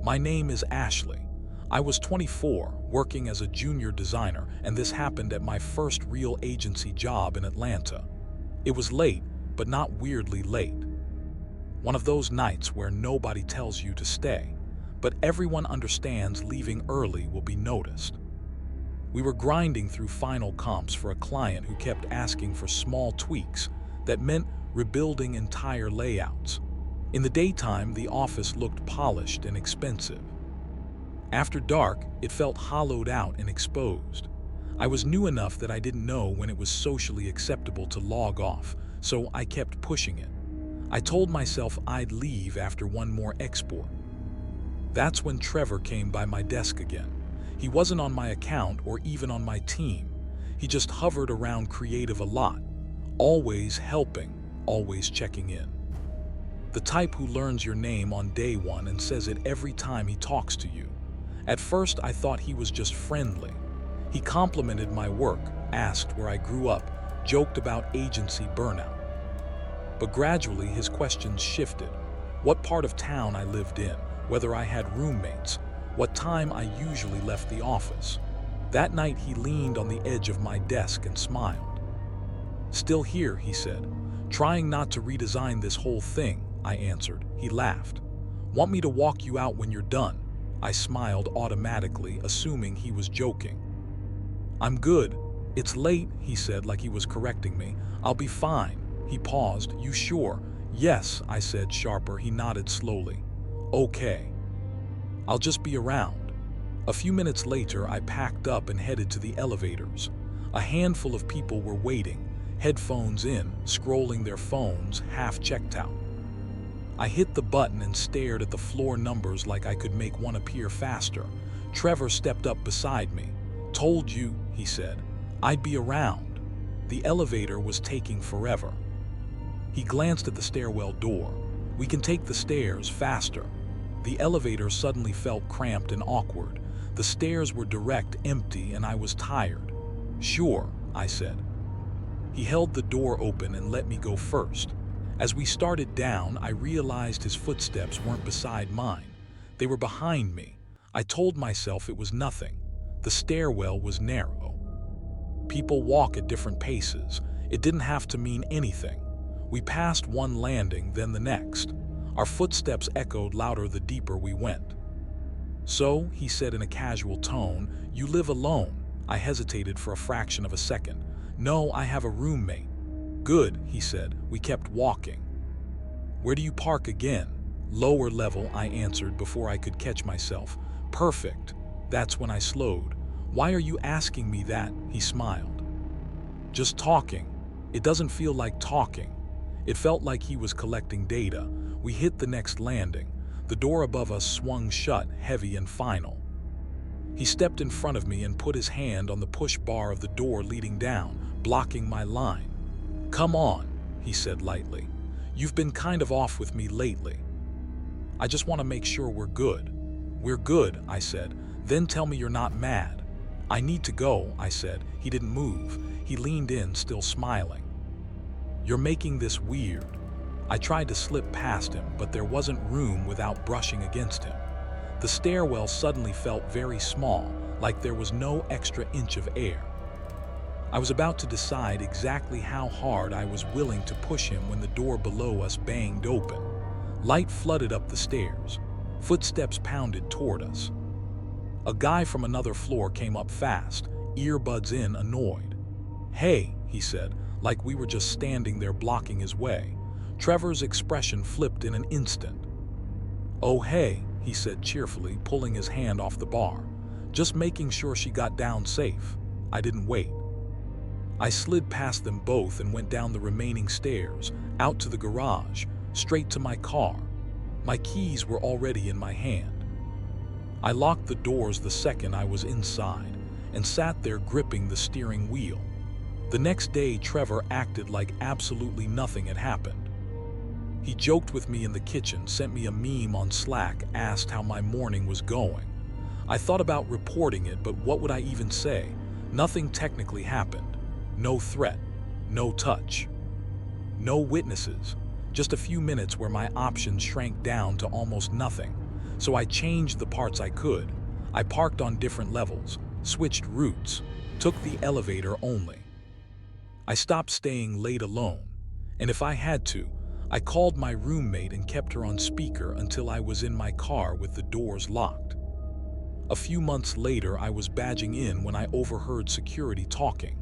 My name is Ashley. I was 24, working as a junior designer, and this happened at my first real agency job in Atlanta. It was late, but not weirdly late. One of those nights where nobody tells you to stay, but everyone understands leaving early will be noticed. We were grinding through final comps for a client who kept asking for small tweaks that meant rebuilding entire layouts. In the daytime, the office looked polished and expensive. After dark, it felt hollowed out and exposed. I was new enough that I didn't know when it was socially acceptable to log off, so I kept pushing it. I told myself I'd leave after one more export. That's when Trevor came by my desk again. He wasn't on my account or even on my team. He just hovered around creative a lot, always helping, always checking in. The type who learns your name on day one and says it every time he talks to you. At first, I thought he was just friendly. He complimented my work, asked where I grew up, joked about agency burnout. But gradually, his questions shifted. What part of town I lived in, whether I had roommates, what time I usually left the office. That night, he leaned on the edge of my desk and smiled. "Still here," he said. "Trying not to redesign this whole thing," I answered. He laughed. "Want me to walk you out when you're done?" I smiled automatically, assuming he was joking. "I'm good. It's late," he said like he was correcting me. "I'll be fine." He paused. "You sure?" "Yes," I said sharper. He nodded slowly. "Okay. I'll just be around." A few minutes later, I packed up and headed to the elevators. A handful of people were waiting, headphones in, scrolling their phones, half checked out. I hit the button and stared at the floor numbers like I could make one appear faster. Trevor stepped up beside me. "Told you," he said, "I'd be around." The elevator was taking forever. He glanced at the stairwell door. "We can take the stairs faster." The elevator suddenly felt cramped and awkward. The stairs were direct, empty, and I was tired. "Sure," I said. He held the door open and let me go first. As we started down, I realized his footsteps weren't beside mine. They were behind me. I told myself it was nothing. The stairwell was narrow. People walk at different paces. It didn't have to mean anything. We passed one landing, then the next. Our footsteps echoed louder the deeper we went. "So," he said in a casual tone, "you live alone?" I hesitated for a fraction of a second. "No, I have a roommate." "Good," he said. We kept walking. "Where do you park again?" "Lower level," I answered before I could catch myself. "Perfect." That's when I slowed. "Why are you asking me that?" He smiled. "Just talking." It doesn't feel like talking. It felt like he was collecting data. We hit the next landing. The door above us swung shut, heavy and final. He stepped in front of me and put his hand on the push bar of the door leading down, blocking my line. "Come on," he said lightly. "You've been kind of off with me lately. I just want to make sure we're good." "We're good," I said. "Then tell me you're not mad." "I need to go," I said. He didn't move. He leaned in, still smiling. "You're making this weird." I tried to slip past him, but there wasn't room without brushing against him. The stairwell suddenly felt very small, like there was no extra inch of air. I was about to decide exactly how hard I was willing to push him when the door below us banged open. Light flooded up the stairs. Footsteps pounded toward us. A guy from another floor came up fast, earbuds in, annoyed. "Hey," he said, like we were just standing there blocking his way. Trevor's expression flipped in an instant. "Oh hey," he said cheerfully, pulling his hand off the bar. "Just making sure she got down safe." I didn't wait. I slid past them both and went down the remaining stairs, out to the garage, straight to my car. My keys were already in my hand. I locked the doors the second I was inside and sat there gripping the steering wheel. The next day, Trevor acted like absolutely nothing had happened. He joked with me in the kitchen, sent me a meme on Slack, asked how my morning was going. I thought about reporting it, but what would I even say? Nothing technically happened. No threat, no touch, no witnesses. Just a few minutes where my options shrank down to almost nothing. so I changed the parts I could. I parked on different levels, switched routes, took the elevator only. I stopped staying late alone, and if I had to, I called my roommate and kept her on speaker until I was in my car with the doors locked. A few months later, I was badging in when I overheard security talking.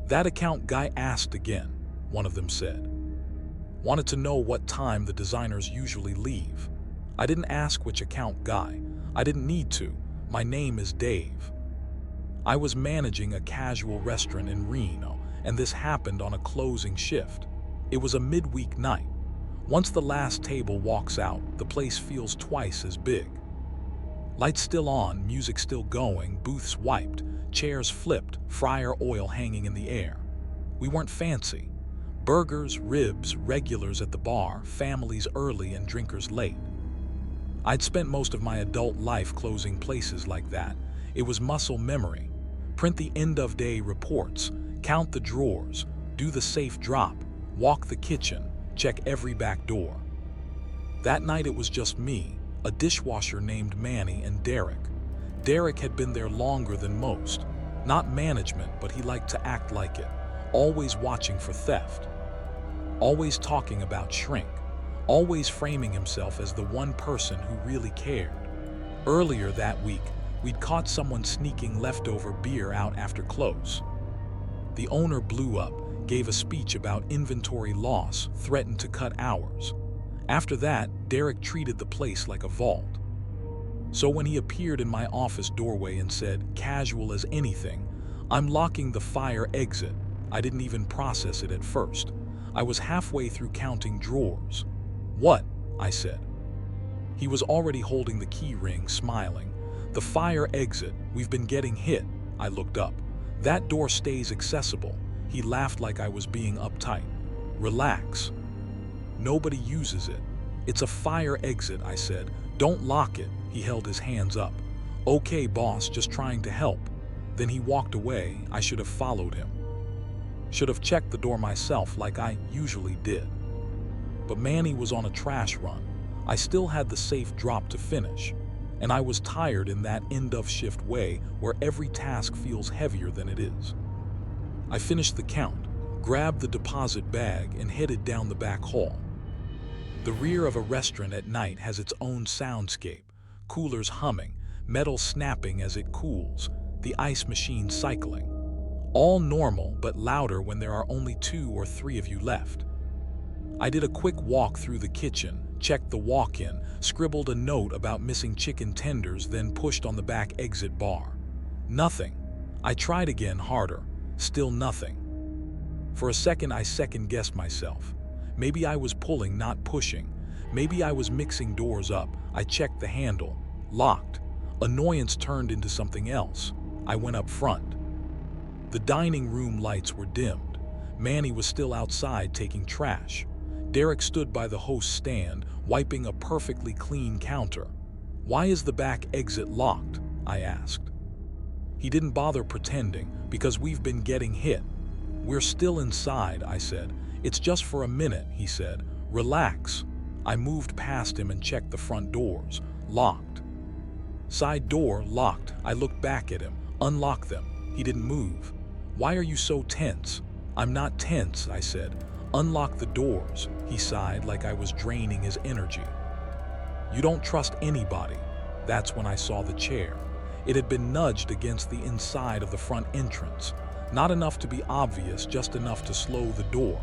"That account guy asked again," one of them said. "Wanted to know what time the designers usually leave." I didn't ask which account guy. I didn't need to. My name is Dave. I was managing a casual restaurant in Reno, and this happened on a closing shift. It was a midweek night. Once the last table walks out, the place feels twice as big. Lights still on, music still going, booths wiped, chairs flipped, fryer oil hanging in the air. We weren't fancy. Burgers, ribs, regulars at the bar, families early and drinkers late. I'd spent most of my adult life closing places like that. It was muscle memory. Print the end-of-day reports, count the drawers, do the safe drop, walk the kitchen, check every back door. That night it was just me, a dishwasher named Manny, and Derek. Derek had been there longer than most. Not management, but he liked to act like it, always watching for theft. Always talking about shrink. Always framing himself as the one person who really cared. Earlier that week, we'd caught someone sneaking leftover beer out after close. The owner blew up, gave a speech about inventory loss, threatened to cut hours. After that, Derek treated the place like a vault. So when he appeared in my office doorway and said, casual as anything, "I'm locking the fire exit," I didn't even process it at first. I was halfway through counting drawers. "What?" I said. He was already holding the key ring, smiling. "The fire exit, we've been getting hit." I looked up. "That door stays accessible." He laughed like I was being uptight. "Relax. Nobody uses it. It's a fire exit," I said. "Don't lock it." He held his hands up. "Okay, boss, just trying to help." Then he walked away. I should have followed him. Should have checked the door myself like I usually did. But Manny was on a trash run. I still had the safe drop to finish. And I was tired in that end-of-shift way where every task feels heavier than it is. I finished the count, grabbed the deposit bag, and headed down the back hall. The rear of a restaurant at night has its own soundscape. Coolers humming, metal snapping as it cools, the ice machine cycling. All normal, but louder when there are only 2 or 3 of you left. I did a quick walk through the kitchen, checked the walk-in, scribbled a note about missing chicken tenders, then pushed on the back exit bar. Nothing. I tried again, harder. Still nothing. For a second I second-guessed myself. Maybe I was pulling, not pushing. Maybe I was mixing doors up. I checked the handle. Locked. Annoyance turned into something else. I went up front. The dining room lights were dimmed. Manny was still outside taking trash. Derek stood by the host's stand, wiping a perfectly clean counter. "Why is the back exit locked?" I asked. He didn't bother pretending. "Because we've been getting hit." "We're still inside," I said. "It's just for a minute," he said. "Relax." I moved past him and checked the front doors. Locked. Side door locked. I looked back at him. "Unlock them." He didn't move. "Why are you so tense?" "I'm not tense," I said. "Unlock the doors." He sighed like I was draining his energy. "You don't trust anybody." That's when I saw the chair. It had been nudged against the inside of the front entrance. Not enough to be obvious, just enough to slow the door.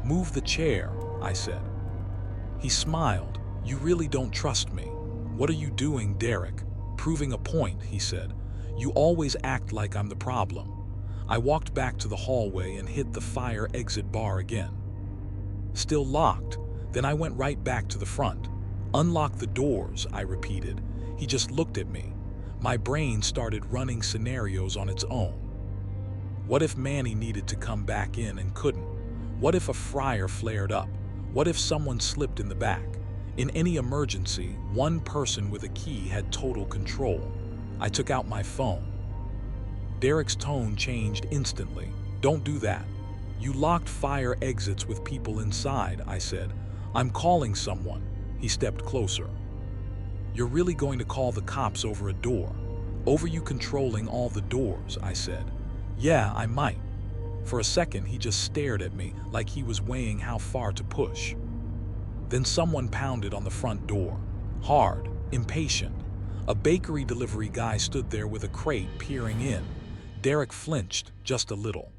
"Move the chair," I said. He smiled. "You really don't trust me." "What are you doing, Derek?" "Proving a point," he said. "You always act like I'm the problem." I walked back to the hallway and hit the fire exit bar again. Still locked. Then I went right back to the front. "Unlock the doors," I repeated. He just looked at me. My brain started running scenarios on its own. What if Manny needed to come back in and couldn't? What if a fryer flared up? What if someone slipped in the back? In any emergency, one person with a key had total control. I took out my phone. Derek's tone changed instantly. "Don't do that. You locked fire exits with people inside," I said. "I'm calling someone." He stepped closer. "You're really going to call the cops over a door? Over you controlling all the doors," I said. "Yeah, I might." For a second, he just stared at me like he was weighing how far to push. Then someone pounded on the front door. Hard, impatient. A bakery delivery guy stood there with a crate peering in. Derek flinched just a little.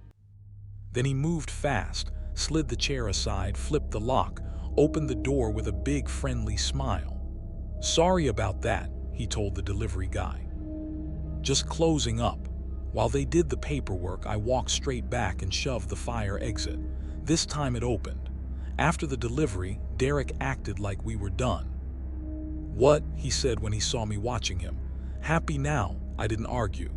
Then he moved fast, slid the chair aside, flipped the lock, opened the door with a big friendly smile. "Sorry about that," he told the delivery guy. "Just closing up." While they did the paperwork, I walked straight back and shoved the fire exit. This time it opened. After the delivery, Derek acted like we were done. "What?" he said when he saw me watching him. "Happy now?" I didn't argue.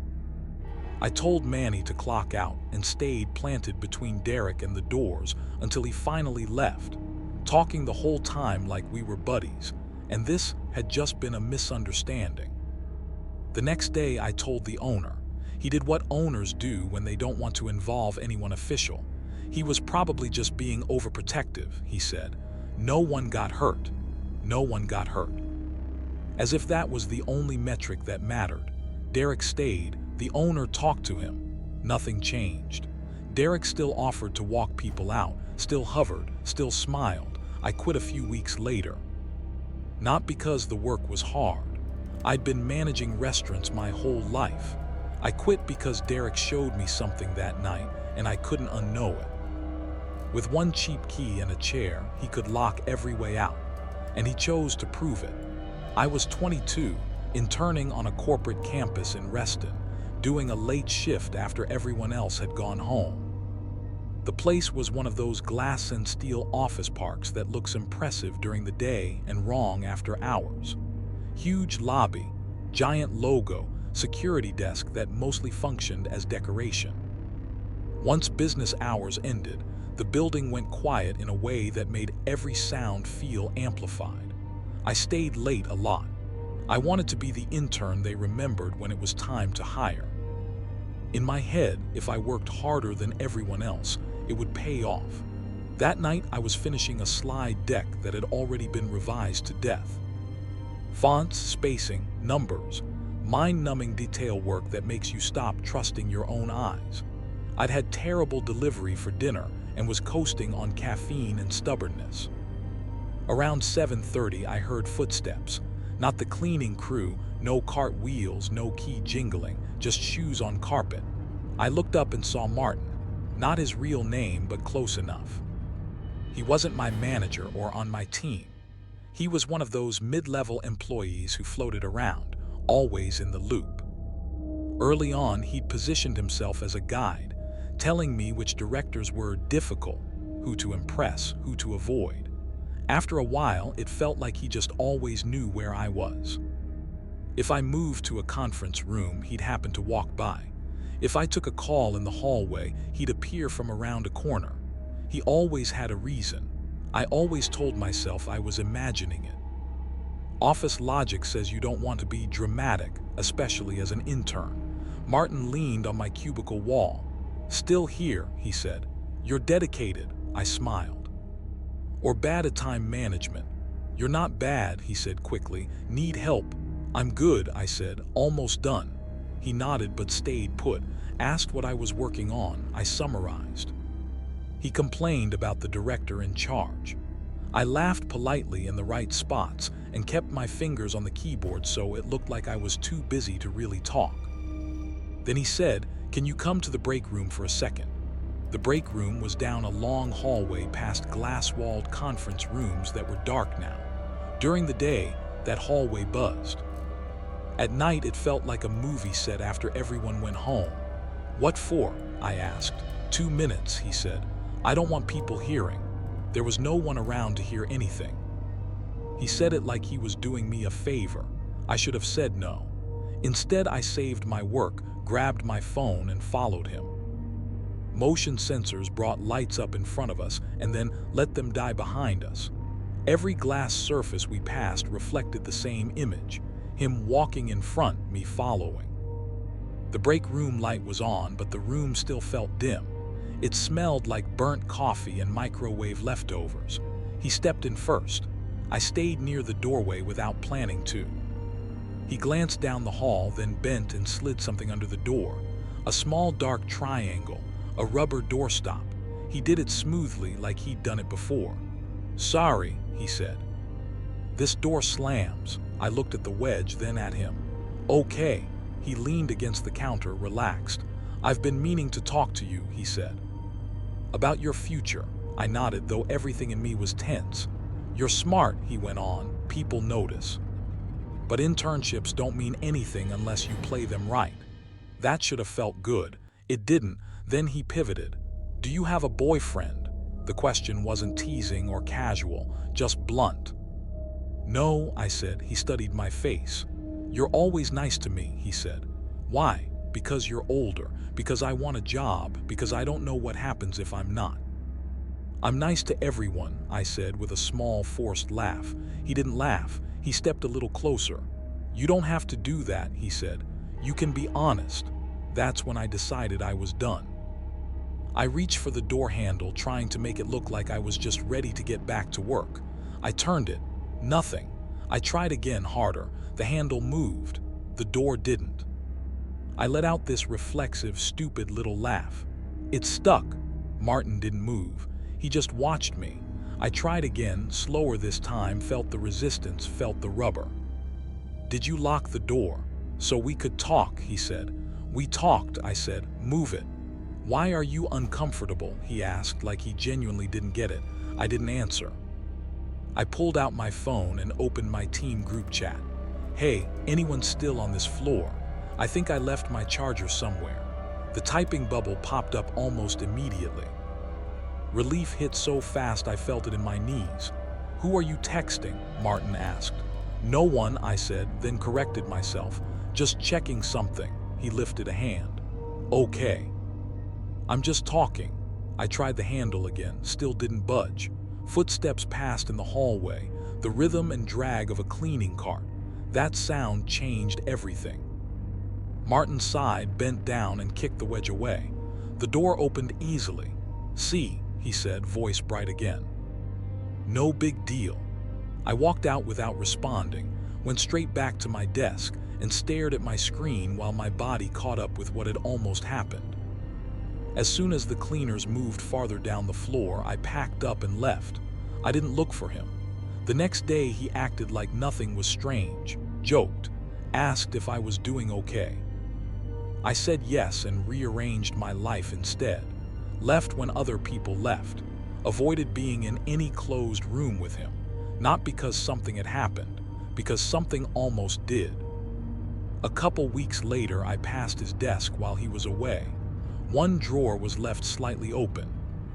I told Manny to clock out and stayed planted between Derek and the doors until he finally left, talking the whole time like we were buddies, and this had just been a misunderstanding. The next day I told the owner. He did what owners do when they don't want to involve anyone official. He was probably just being overprotective, he said. No one got hurt. No one got hurt. As if that was the only metric that mattered. Derek stayed. The owner talked to him. Nothing changed. Derek still offered to walk people out, still hovered, still smiled. I quit a few weeks later. Not because the work was hard. I'd been managing restaurants my whole life. I quit because Derek showed me something that night, and I couldn't unknow it. With one cheap key and a chair, he could lock every way out, and he chose to prove it. I was 22, interning on a corporate campus in Reston, doing a late shift after everyone else had gone home. The place was one of those glass and steel office parks that looks impressive during the day and wrong after hours. Huge lobby, giant logo, security desk that mostly functioned as decoration. Once business hours ended, the building went quiet in a way that made every sound feel amplified. I stayed late a lot. I wanted to be the intern they remembered when it was time to hire. In my head, if I worked harder than everyone else, it would pay off. That night, I was finishing a slide deck that had already been revised to death. Fonts, spacing, numbers, mind-numbing detail work that makes you stop trusting your own eyes. I'd had terrible delivery for dinner and was coasting on caffeine and stubbornness. Around 7:30, I heard footsteps. Not the cleaning crew, no cartwheels, no key jingling, just shoes on carpet. I looked up and saw Martin. Not his real name, but close enough. He wasn't my manager or on my team. He was one of those mid-level employees who floated around, always in the loop. Early on, he'd positioned himself as a guide, telling me which directors were difficult, who to impress, who to avoid. After a while, it felt like he just always knew where I was. If I moved to a conference room, he'd happen to walk by. If I took a call in the hallway, he'd appear from around a corner. He always had a reason. I always told myself I was imagining it. Office logic says you don't want to be dramatic, especially as an intern. Martin leaned on my cubicle wall. "Still here," he said. "You're dedicated," I smiled. "Or bad at time management." "You're not bad," he said quickly. "Need help?" "I'm good," I said, "almost done." He nodded but stayed put, asked what I was working on. I summarized. He complained about the director in charge. I laughed politely in the right spots and kept my fingers on the keyboard so it looked like I was too busy to really talk. Then he said, "Can you come to the break room for a second?" The break room was down a long hallway past glass-walled conference rooms that were dark now. During the day, that hallway buzzed. At night, it felt like a movie set after everyone went home. "What for?" I asked. 2 minutes, he said. "I don't want people hearing." There was no one around to hear anything. He said it like he was doing me a favor. I should have said no. Instead, I saved my work, grabbed my phone, and followed him. Motion sensors brought lights up in front of us and then let them die behind us. Every glass surface we passed reflected the same image, him walking in front, me following. The break room light was on, but the room still felt dim. It smelled like burnt coffee and microwave leftovers. He stepped in first. I stayed near the doorway without planning to. He glanced down the hall, then bent and slid something under the door. A small dark triangle, a rubber doorstop. He did it smoothly like he'd done it before. "Sorry," he said. "This door slams." I looked at the wedge, then at him. "Okay." He leaned against the counter, relaxed. "I've been meaning to talk to you," he said. "About your future." I nodded, though everything in me was tense. "You're smart," he went on. "People notice. But internships don't mean anything unless you play them right." That should have felt good. It didn't. Then he pivoted. "Do you have a boyfriend?" The question wasn't teasing or casual, just blunt. "No," I said. He studied my face. "You're always nice to me," he said. "Why?" "Because you're older, because I want a job, because I don't know what happens if I'm not." "I'm nice to everyone," I said with a small, forced laugh. He didn't laugh. He stepped a little closer. "You don't have to do that," he said. "You can be honest." That's when I decided I was done. I reached for the door handle, trying to make it look like I was just ready to get back to work. I turned it. Nothing. I tried again, harder. The handle moved. The door didn't. I let out this reflexive, stupid little laugh. It stuck. Martin didn't move. He just watched me. I tried again, slower this time, felt the resistance, felt the rubber. "Did you lock the door?" "So we could talk," he said. "We talked," I said. "Move it." "Why are you uncomfortable?" he asked, like he genuinely didn't get it. I didn't answer. I pulled out my phone and opened my team group chat. "Hey, anyone still on this floor? I think I left my charger somewhere." The typing bubble popped up almost immediately. Relief hit so fast I felt it in my knees. "Who are you texting?" Martin asked. "No one," I said, then corrected myself. "Just checking something." He lifted a hand. "Okay." "I'm just talking." I tried the handle again, still didn't budge. Footsteps passed in the hallway, the rhythm and drag of a cleaning cart. That sound changed everything. Martin sighed, bent down, and kicked the wedge away. The door opened easily. "See," he said, voice bright again. "No big deal." I walked out without responding, went straight back to my desk, and stared at my screen while my body caught up with what had almost happened. As soon as the cleaners moved farther down the floor, I packed up and left. I didn't look for him. The next day he acted like nothing was strange, joked, asked if I was doing okay. I said yes and rearranged my life instead. Left when other people left. Avoided being in any closed room with him. Not because something had happened, because something almost did. A couple weeks later, I passed his desk while he was away. One drawer was left slightly open.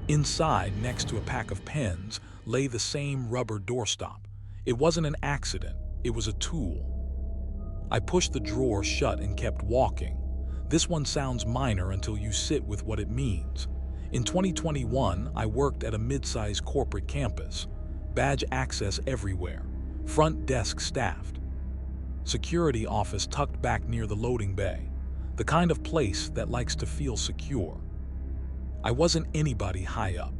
Inside, next to a pack of pens, lay the same rubber doorstop. It wasn't an accident, it was a tool. I pushed the drawer shut and kept walking. This one sounds minor until you sit with what it means. In 2021, I worked at a mid-sized corporate campus. Badge access everywhere. Front desk staffed. Security office tucked back near the loading bay. The kind of place that likes to feel secure. I wasn't anybody high up,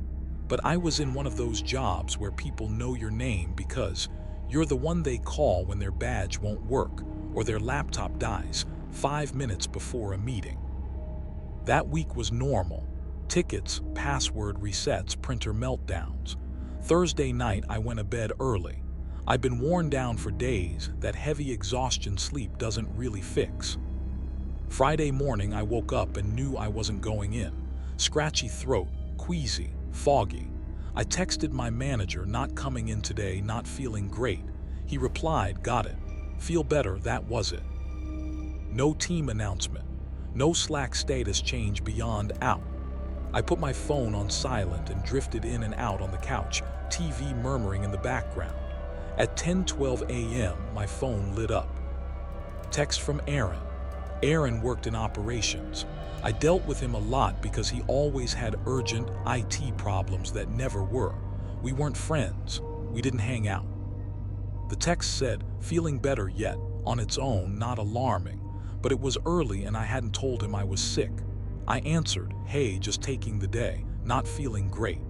but I was in one of those jobs where people know your name because you're the one they call when their badge won't work or their laptop dies 5 minutes before a meeting. That week was normal. Tickets, password resets, printer meltdowns. Thursday night, I went to bed early. I'd been worn down for days that heavy exhaustion sleep doesn't really fix. Friday morning, I woke up and knew I wasn't going in. Scratchy throat, queasy, foggy. I texted my manager, "Not coming in today, not feeling great." He replied, "Got it. Feel better, that was it." No team announcement. No Slack status change beyond out. I put my phone on silent and drifted in and out on the couch, TV murmuring in the background. At 10:12 a.m., my phone lit up. Text from Aaron. Aaron worked in operations. I dealt with him a lot because he always had urgent IT problems that never were. We weren't friends. We didn't hang out. The text said, "Feeling better yet," on its own, not alarming, but it was early and I hadn't told him I was sick. I answered, "Hey, just taking the day, not feeling great."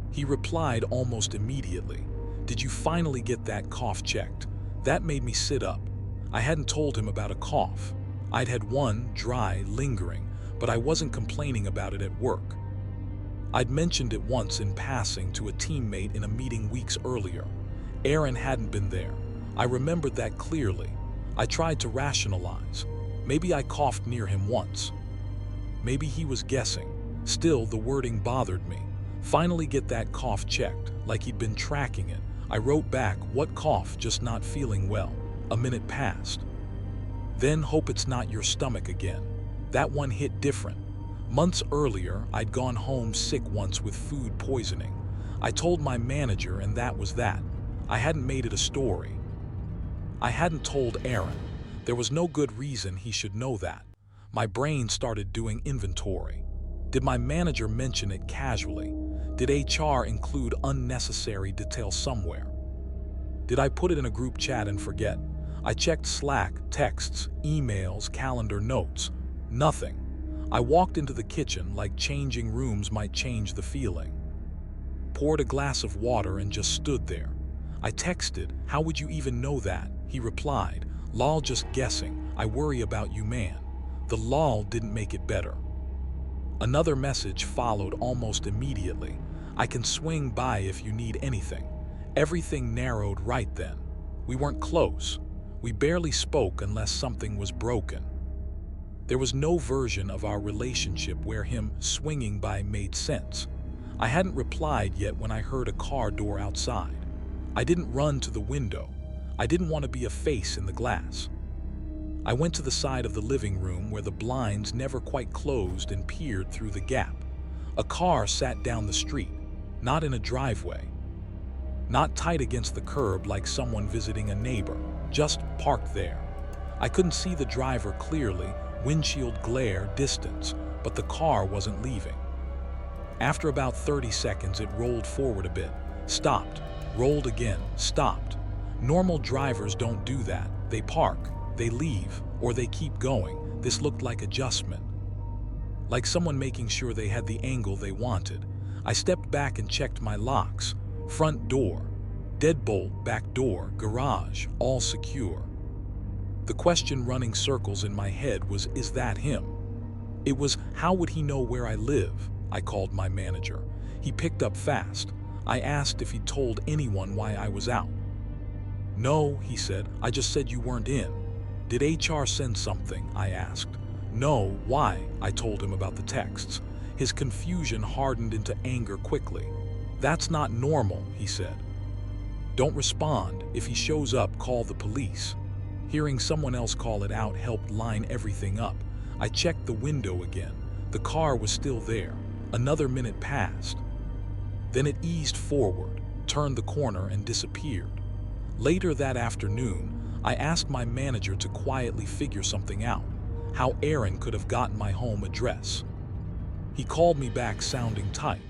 He replied almost immediately, "Did you finally get that cough checked?" That made me sit up. I hadn't told him about a cough. I'd had one, dry, lingering, but I wasn't complaining about it at work. I'd mentioned it once in passing to a teammate in a meeting weeks earlier. Aaron hadn't been there. I remembered that clearly. I tried to rationalize. Maybe I coughed near him once. Maybe he was guessing. Still, the wording bothered me. Finally get that cough checked, like he'd been tracking it. I wrote back, "What cough, just not feeling well." A minute passed. Then, "Hope it's not your stomach again." That one hit different. Months earlier, I'd gone home sick once with food poisoning. I told my manager, and that was that. I hadn't made it a story. I hadn't told Aaron. There was no good reason he should know that. My brain started doing inventory. Did my manager mention it casually? Did HR include unnecessary details somewhere? Did I put it in a group chat and forget? I checked Slack, texts, emails, calendar notes. Nothing. I walked into the kitchen like changing rooms might change the feeling. Poured a glass of water and just stood there. I texted, "How would you even know that?" He replied, "Lol, just guessing. I worry about you, man." The lol didn't make it better. Another message followed almost immediately. "I can swing by if you need anything." Everything narrowed right then. We weren't close. We barely spoke unless something was broken. There was no version of our relationship where him swinging by made sense. I hadn't replied yet when I heard a car door outside. I didn't run to the window. I didn't want to be a face in the glass. I went to the side of the living room where the blinds never quite closed and peered through the gap. A car sat down the street, not in a driveway. Not tight against the curb like someone visiting a neighbor, just parked there. I couldn't see the driver clearly, windshield glare, distance, but the car wasn't leaving. After about 30 seconds, it rolled forward a bit, stopped, rolled again, stopped. Normal drivers don't do that. They park, they leave, or they keep going. This looked like adjustment. Like someone making sure they had the angle they wanted. I stepped back and checked my locks. Front door, deadbolt, back door, garage, all secure. The question running circles in my head was, is that him? It was, how would he know where I live? I called my manager. He picked up fast. I asked if he'd told anyone why I was out. "No," he said, "I just said you weren't in." "Did HR send something?" I asked. "No, why?" I told him about the texts. His confusion hardened into anger quickly. "That's not normal," he said. "Don't respond. If he shows up, call the police." Hearing someone else call it out helped line everything up. I checked the window again. The car was still there. Another minute passed. Then it eased forward, turned the corner, and disappeared. Later that afternoon, I asked my manager to quietly figure something out, how Aaron could have gotten my home address. He called me back sounding tight.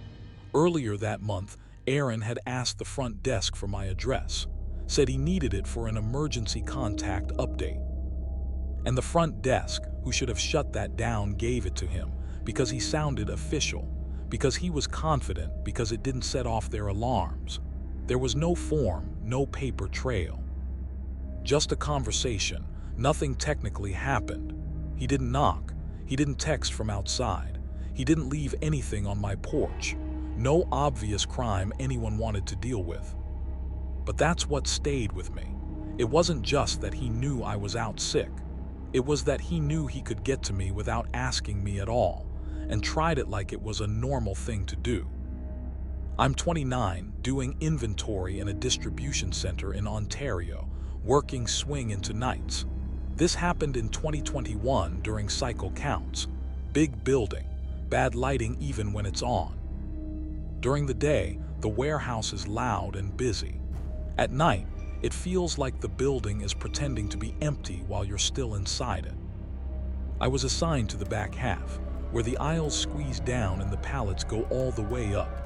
Earlier that month, Aaron had asked the front desk for my address, said he needed it for an emergency contact update. And the front desk, who should have shut that down, gave it to him because he sounded official, because he was confident, because it didn't set off their alarms. There was no form, no paper trail. Just a conversation. Nothing technically happened. He didn't knock. He didn't text from outside. He didn't leave anything on my porch. No obvious crime anyone wanted to deal with. But that's what stayed with me. It wasn't just that he knew I was out sick. It was that he knew he could get to me without asking me at all, and tried it like it was a normal thing to do. I'm 29, doing inventory in a distribution center in Ontario, working swing into nights. This happened in 2021 during cycle counts. Big building, bad lighting even when it's on. During the day, the warehouse is loud and busy. At night, it feels like the building is pretending to be empty while you're still inside it. I was assigned to the back half, where the aisles squeeze down and the pallets go all the way up.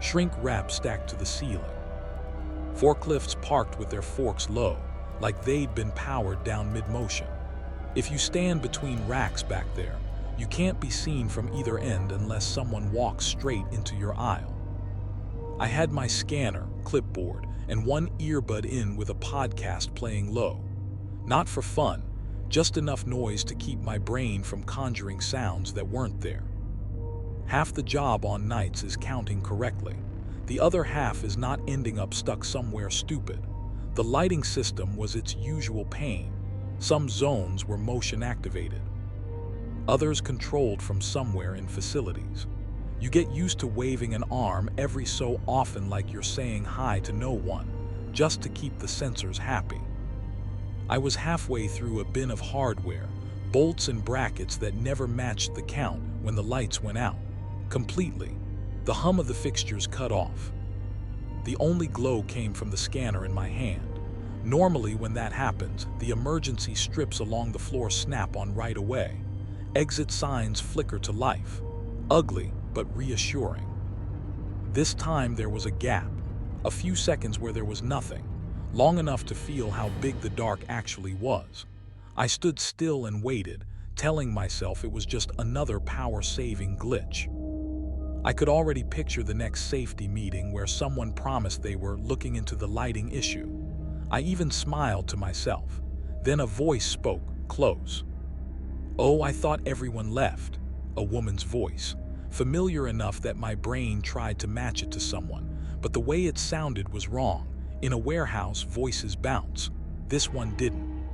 Shrink wrap stacked to the ceiling. Forklifts parked with their forks low, like they'd been powered down mid-motion. If you stand between racks back there, you can't be seen from either end unless someone walks straight into your aisle. I had my scanner, clipboard, and one earbud in with a podcast playing low. Not for fun, just enough noise to keep my brain from conjuring sounds that weren't there. Half the job on nights is counting correctly. The other half is not ending up stuck somewhere stupid. The lighting system was its usual pain. Some zones were motion activated. Others controlled from somewhere in facilities. You get used to waving an arm every so often like you're saying hi to no one, just to keep the sensors happy. I was halfway through a bin of hardware, bolts and brackets that never matched the count when the lights went out. Completely. The hum of the fixtures cut off. The only glow came from the scanner in my hand. Normally when that happens, the emergency strips along the floor snap on right away. Exit signs flicker to life. Ugly, but reassuring. This time there was a gap. A few seconds where there was nothing. Long enough to feel how big the dark actually was. I stood still and waited, telling myself it was just another power-saving glitch. I could already picture the next safety meeting where someone promised they were looking into the lighting issue. I even smiled to myself. Then a voice spoke, close. "Oh, I thought everyone left." A woman's voice, familiar enough that my brain tried to match it to someone, but the way it sounded was wrong. In a warehouse, voices bounce. This one didn't.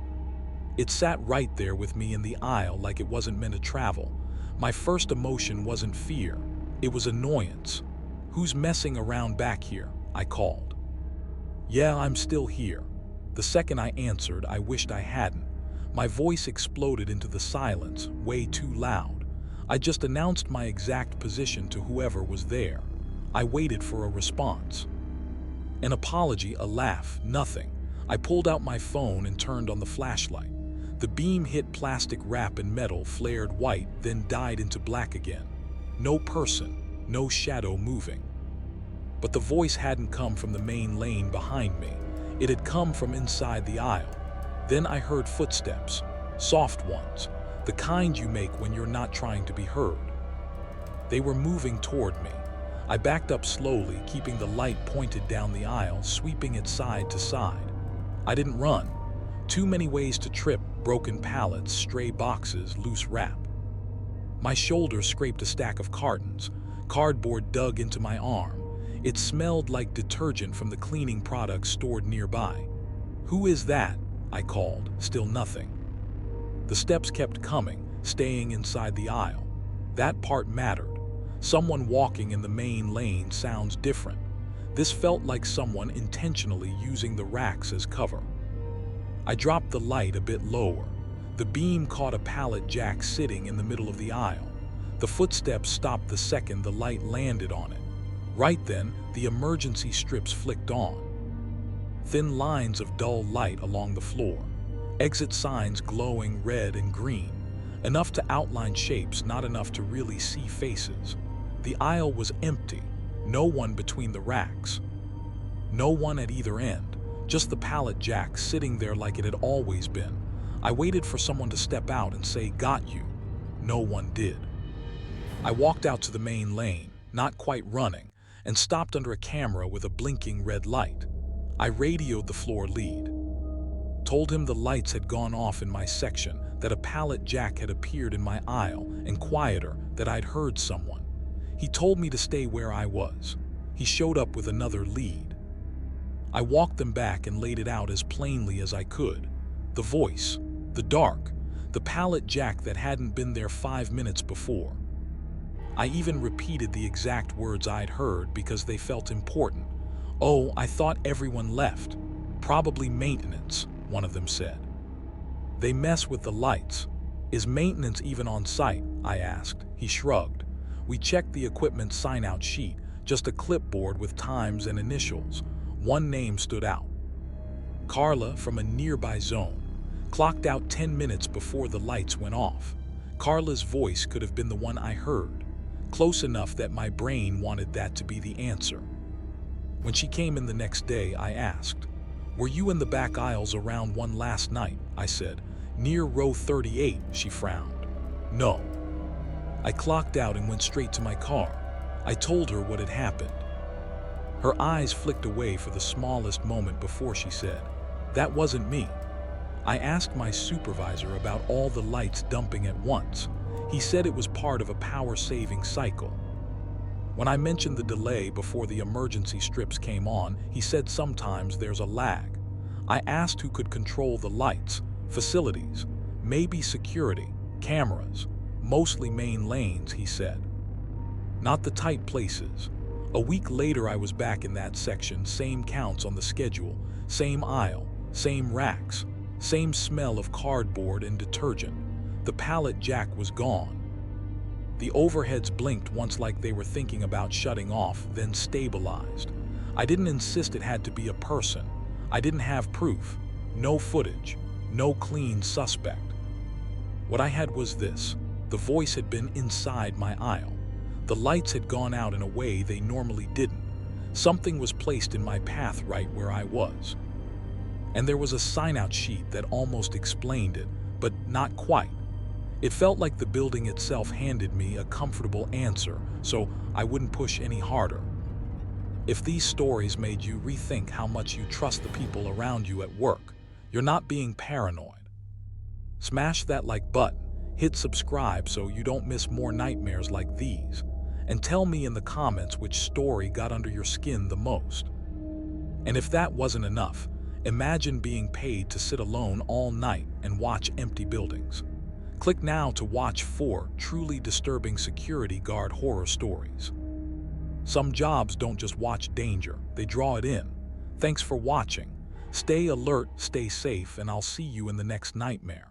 It sat right there with me in the aisle like it wasn't meant to travel. My first emotion wasn't fear. It was annoyance. "Who's messing around back here?" I called. "Yeah, I'm still here." The second I answered, I wished I hadn't. My voice exploded into the silence, way too loud. I just announced my exact position to whoever was there. I waited for a response. An apology, a laugh, nothing. I pulled out my phone and turned on the flashlight. The beam hit plastic wrap and metal, flared white, then died into black again. No person, no shadow moving. But the voice hadn't come from the main lane behind me. It had come from inside the aisle. Then I heard footsteps, soft ones, the kind you make when you're not trying to be heard. They were moving toward me. I backed up slowly, keeping the light pointed down the aisle, sweeping it side to side. I didn't run. Too many ways to trip, broken pallets, stray boxes, loose wrap. My shoulder scraped a stack of cartons. Cardboard dug into my arm. It smelled like detergent from the cleaning products stored nearby. "Who is that?" I called, still nothing. The steps kept coming, staying inside the aisle. That part mattered. Someone walking in the main lane sounds different. This felt like someone intentionally using the racks as cover. I dropped the light a bit lower. The beam caught a pallet jack sitting in the middle of the aisle. The footsteps stopped the second the light landed on it. Right then, the emergency strips flicked on. Thin lines of dull light along the floor. Exit signs glowing red and green. Enough to outline shapes, not enough to really see faces. The aisle was empty. No one between the racks. No one at either end. Just the pallet jack sitting there like it had always been. I waited for someone to step out and say, "Got you." No one did. I walked out to the main lane, not quite running, and stopped under a camera with a blinking red light. I radioed the floor lead. Told him the lights had gone off in my section, that a pallet jack had appeared in my aisle, and quieter, that I'd heard someone. He told me to stay where I was. He showed up with another lead. I walked them back and laid it out as plainly as I could. The voice, the dark, the pallet jack that hadn't been there 5 minutes before. I even repeated the exact words I'd heard because they felt important. "Oh, I thought everyone left. Probably maintenance," one of them said. "They mess with the lights." "Is maintenance even on site?" I asked. He shrugged. We checked the equipment sign-out sheet, just a clipboard with times and initials. One name stood out. Carla from a nearby zone. Clocked out 10 minutes before the lights went off. Carla's voice could have been the one I heard. Close enough that my brain wanted that to be the answer. When she came in the next day, I asked, "Were you in the back aisles around 1 last night?" I said. "Near row 38, she frowned. "No." I clocked out and went straight to my car. I told her what had happened. Her eyes flicked away for the smallest moment before she said, "That wasn't me." I asked my supervisor about all the lights dumping at once. He said it was part of a power-saving cycle. When I mentioned the delay before the emergency strips came on, he said sometimes there's a lag. I asked who could control the lights, facilities, maybe security, cameras, mostly main lanes, he said. Not the tight places. A week later I was back in that section, same counts on the schedule, same aisle, same racks, same smell of cardboard and detergent. The pallet jack was gone. The overheads blinked once like they were thinking about shutting off, then stabilized. I didn't insist it had to be a person. I didn't have proof, no footage, no clean suspect. What I had was this: the voice had been inside my aisle. The lights had gone out in a way they normally didn't. Something was placed in my path right where I was. And there was a sign-out sheet that almost explained it, but not quite. It felt like the building itself handed me a comfortable answer, so I wouldn't push any harder. If these stories made you rethink how much you trust the people around you at work, you're not being paranoid. Smash that like button, hit subscribe so you don't miss more nightmares like these, and tell me in the comments which story got under your skin the most. And if that wasn't enough, imagine being paid to sit alone all night and watch empty buildings. Click now to watch 4 truly disturbing security guard horror stories. Some jobs don't just watch danger, they draw it in. Thanks for watching. Stay alert, stay safe, and I'll see you in the next nightmare.